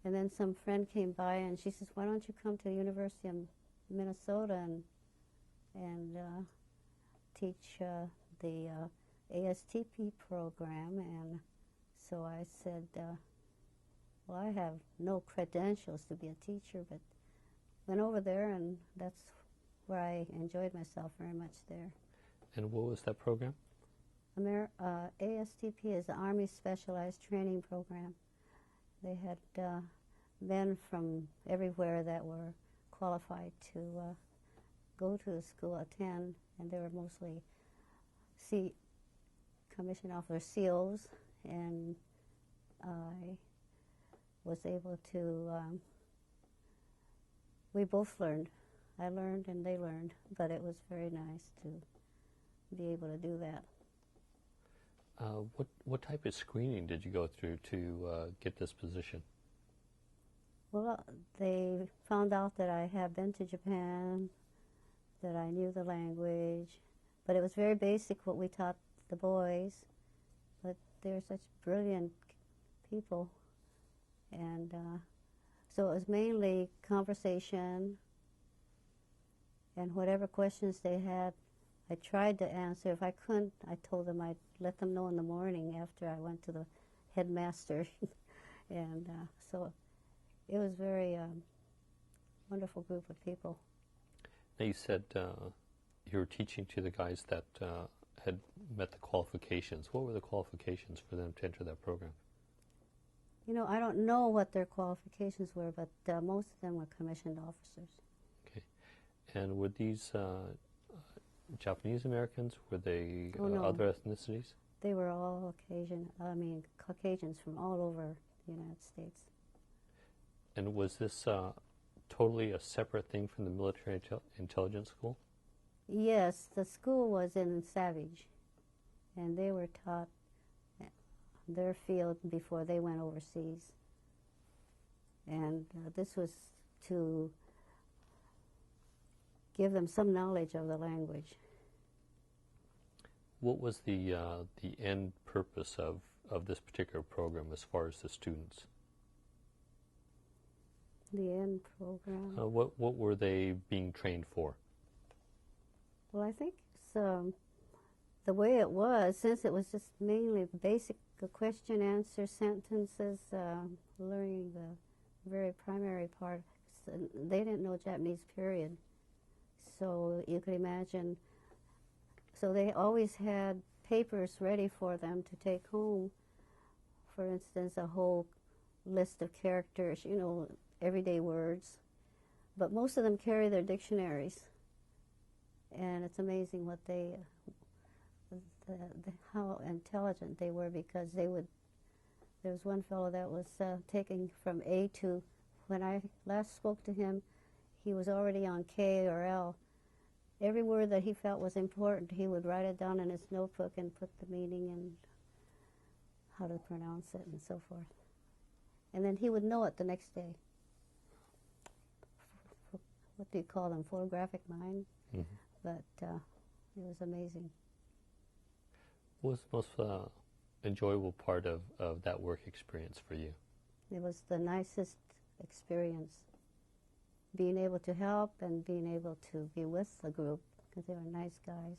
And then some friend came by and she says, why don't you come to the University of Minnesota and teach the ASTP program? And so I said, well, I have no credentials to be a teacher, but went over there, and that's where I enjoyed myself very much there. And what was that program? ASTP is the Army Specialized Training Program. They had men from everywhere that were qualified to go to the school, attend, and they were mostly commissioned officers, SEALs, and I was able to, we both learned. I learned and they learned, but it was very nice to be able to do that. What type of screening did you go through to get this position? Well, they found out that I had been to Japan, that I knew the language, but it was very basic what we taught the boys, but they're such brilliant people. And so it was mainly conversation, and whatever questions they had, I tried to answer. If I couldn't, I told them I'd let them know in the morning after I went to the headmaster. And so it was a very wonderful group of people. Now you said you were teaching to the guys that had met the qualifications. What were the qualifications for them to enter that program? You know, I don't know what their qualifications were, but most of them were commissioned officers. Okay. And were these Japanese Americans? Were they no. other ethnicities? They were all Caucasians from all over the United States. And was this totally a separate thing from the military intelligence school? Yes, the school was in Savage, and they were taught their field before they went overseas. And this was to give them some knowledge of the language. What was the end purpose of this particular program as far as the students? The end program? What were they being trained for? Well, I think it's, the way it was, since it was just mainly basic question, answer, sentences, learning the very primary part. They didn't know Japanese, period. So you could imagine, so they always had papers ready for them to take home. For instance, a whole list of characters, you know, everyday words. But most of them carry their dictionaries. And it's amazing what they, how intelligent they were, because they would, there was one fellow that was taking from A to, when I last spoke to him, he was already on K or L. Every word that he felt was important, he would write it down in his notebook and put the meaning and how to pronounce it and so forth. And then he would know it the next day. What do you call them? Photographic mind? Mm-hmm. But it was amazing. What was the most enjoyable part of that work experience for you? It was the nicest experience. Being able to help and being able to be with the group, because they were nice guys.